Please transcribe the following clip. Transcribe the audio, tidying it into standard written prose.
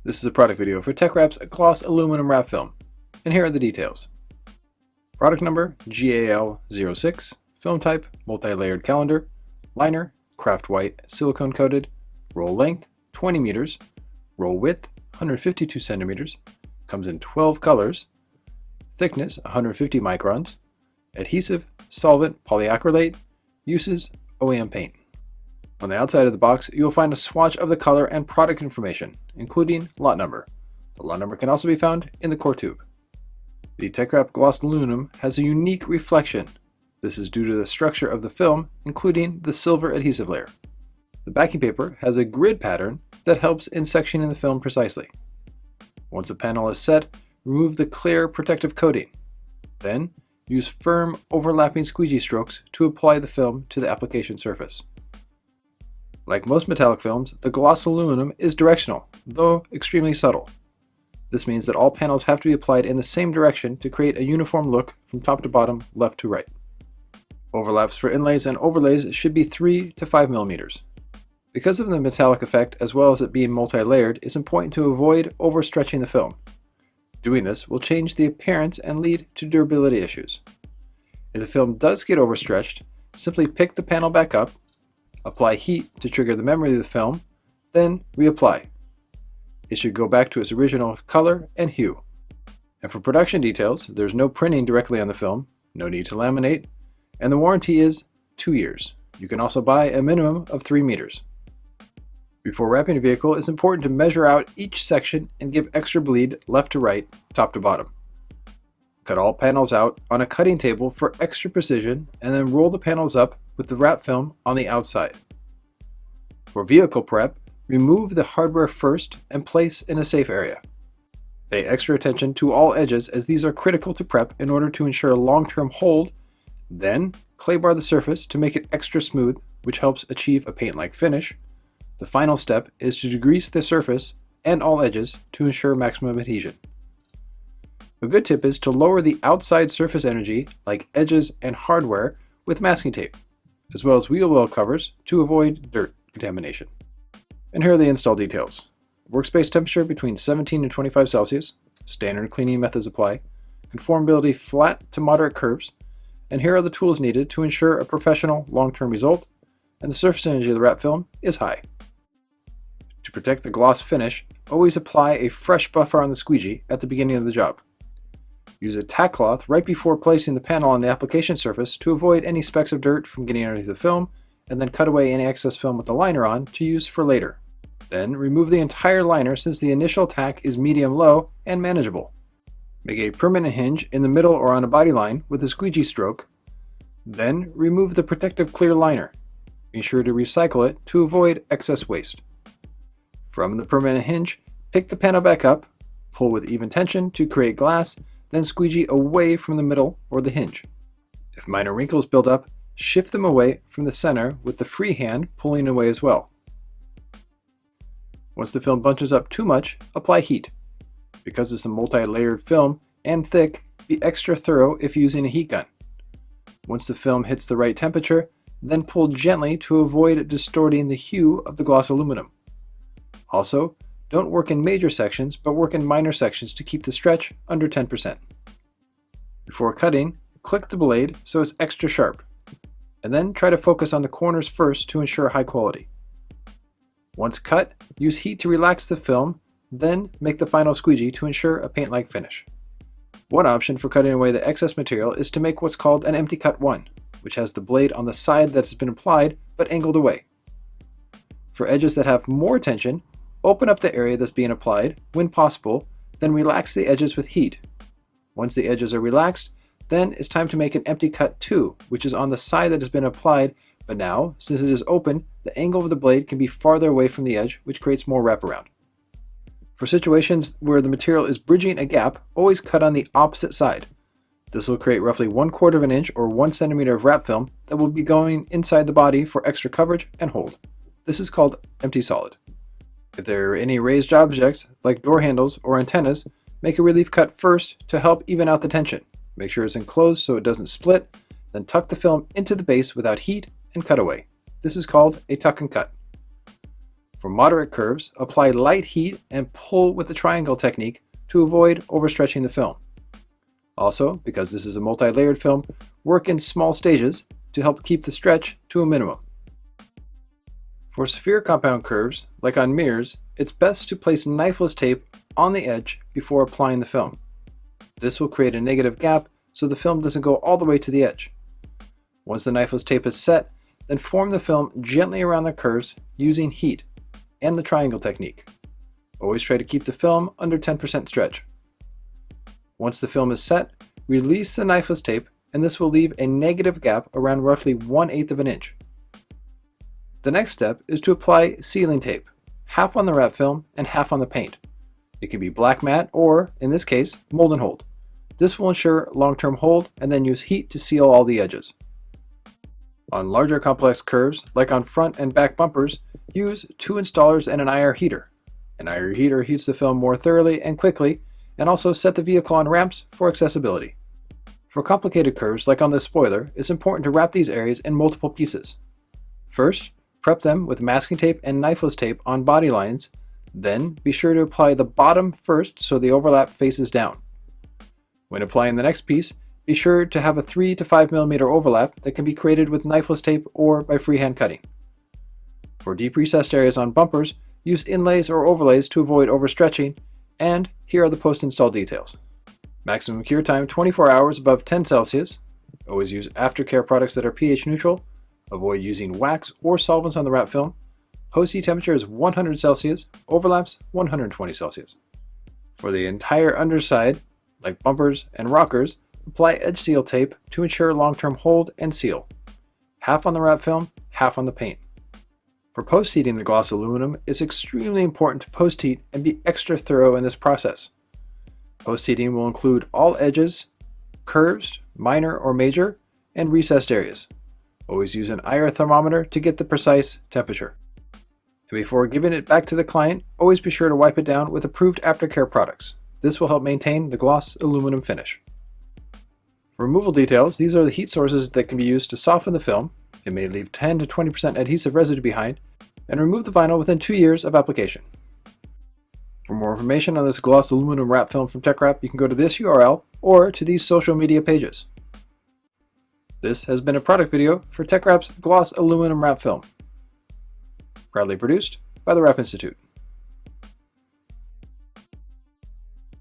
This is a product video for TeckWrap's Gloss Aluminum Wrap Film, and here are the details. Product number GAL06, film type multi-layered calendar, liner craft white silicone coated, roll length 20 meters, roll width 152 centimeters, comes in 12 colors, thickness 150 microns, adhesive, solvent, polyacrylate, uses OEM paint. On the outside of the box, you will find a swatch of the color and product information, including lot number. The lot number can also be found in the core tube. The TeckWrap Gloss Aluminum has a unique reflection. This is due to the structure of the film, including the silver adhesive layer. The backing paper has a grid pattern that helps in sectioning the film precisely. Once a panel is set, remove the clear protective coating. Then, use firm overlapping squeegee strokes to apply the film to the application surface. Like most metallic films, the gloss aluminum is directional, though extremely subtle. This means that all panels have to be applied in the same direction to create a uniform look from top to bottom, left to right. Overlaps for inlays and overlays should be 3 to 5 millimeters. Because of the metallic effect as well as it being multi-layered, it's important to avoid overstretching the film. Doing this will change the appearance and lead to durability issues. If the film does get overstretched, simply pick the panel back up, apply heat to trigger the memory of the film, then reapply. It should go back to its original color and hue. And for production details, there's no printing directly on the film, no need to laminate, and the warranty is 2 years. You can also buy a minimum of 3 meters. Before wrapping a vehicle, it's important to measure out each section and give extra bleed left to right, top to bottom. Cut all panels out on a cutting table for extra precision, and then roll the panels up with the wrap film on the outside. For vehicle prep, remove the hardware first and place in a safe area. Pay extra attention to all edges as these are critical to prep in order to ensure a long-term hold. Then, clay bar the surface to make it extra smooth, which helps achieve a paint-like finish. The final step is to degrease the surface and all edges to ensure maximum adhesion. A good tip is to lower the outside surface energy, like edges and hardware, with masking tape, as well as wheel well covers to avoid dirt contamination. And here are the install details. Workspace temperature between 17 and 25 Celsius, standard cleaning methods apply, conformability flat to moderate curves, and here are the tools needed to ensure a professional long-term result, and the surface energy of the wrap film is high. To protect the gloss finish, always apply a fresh buffer on the squeegee at the beginning of the job. Use a tack cloth right before placing the panel on the application surface to avoid any specks of dirt from getting underneath the film, and then cut away any excess film with the liner on to use for later. Then remove the entire liner since the initial tack is medium-low and manageable. Make a permanent hinge in the middle or on a body line with a squeegee stroke. Then remove the protective clear liner. Be sure to recycle it to avoid excess waste. From the permanent hinge, pick the panel back up, pull with even tension to create glass, then squeegee away from the middle or the hinge. If minor wrinkles build up, shift them away from the center with the free hand pulling away as well. Once the film bunches up too much, apply heat. Because it's a multi-layered film and thick, be extra thorough if using a heat gun. Once the film hits the right temperature, then pull gently to avoid distorting the hue of the gloss aluminum. Also, don't work in major sections, but work in minor sections to keep the stretch under 10%. Before cutting, click the blade so it's extra sharp, and then try to focus on the corners first to ensure high quality. Once cut, use heat to relax the film, then make the final squeegee to ensure a paint-like finish. One option for cutting away the excess material is to make what's called an empty cut 1, which has the blade on the side that has been applied but angled away. For edges that have more tension, open up the area that's being applied when possible, then relax the edges with heat. Once the edges are relaxed, then it's time to make an empty cut 2, which is on the side that has been applied, but now, since it is open, the angle of the blade can be farther away from the edge, which creates more wraparound. For situations where the material is bridging a gap, always cut on the opposite side. This will create roughly 1/4 of an inch or 1 centimeter of wrap film that will be going inside the body for extra coverage and hold. This is called empty solid. If there are any raised objects, like door handles or antennas, make a relief cut first to help even out the tension. Make sure it's enclosed so it doesn't split, then tuck the film into the base without heat and cut away. This is called a tuck and cut. For moderate curves, apply light heat and pull with the triangle technique to avoid overstretching the film. Also, because this is a multi-layered film, work in small stages to help keep the stretch to a minimum. For severe compound curves, like on mirrors, it's best to place knifeless tape on the edge before applying the film. This will create a negative gap so the film doesn't go all the way to the edge. Once the knifeless tape is set, then form the film gently around the curves using heat and the triangle technique. Always try to keep the film under 10% stretch. Once the film is set, release the knifeless tape, and this will leave a negative gap around roughly 1/8 of an inch. The next step is to apply sealing tape, half on the wrap film and half on the paint. It can be black matte or, in this case, mold and hold. This will ensure long-term hold and then use heat to seal all the edges. On larger complex curves, like on front and back bumpers, use 2 installers and an IR heater. An IR heater heats the film more thoroughly and quickly, and also set the vehicle on ramps for accessibility. For complicated curves, like on this spoiler, it's important to wrap these areas in multiple pieces. First, prep them with masking tape and knifeless tape on body lines, then be sure to apply the bottom first so the overlap faces down. When applying the next piece, be sure to have a 3 to 5 mm overlap that can be created with knifeless tape or by freehand cutting. For deep recessed areas on bumpers, use inlays or overlays to avoid overstretching, and here are the post-install details. Maximum cure time 24 hours above 10 Celsius. Always use Aftercare products that are pH neutral. Avoid using wax or solvents on the wrap film. Post-heat temperature is 100 Celsius, overlaps 120 Celsius. For the entire underside, like bumpers and rockers, apply edge seal tape to ensure long-term hold and seal. Half on the wrap film, half on the paint. For post-heating the gloss aluminum, it's extremely important to post-heat and be extra thorough in this process. Post-heating will include all edges, curves, minor or major, and recessed areas. Always use an IR thermometer to get the precise temperature. And before giving it back to the client, always be sure to wipe it down with approved Aftercare products. This will help maintain the gloss aluminum finish. For removal details, these are the heat sources that can be used to soften the film. It may leave 10 to 20% adhesive residue behind, and remove the vinyl within 2 years of application. For more information on this gloss aluminum wrap film from TeckWrap, you can go to this URL or to these social media pages. This has been a product video for TeckWrap's gloss aluminum wrap film. Proudly produced by the Wrap Institute.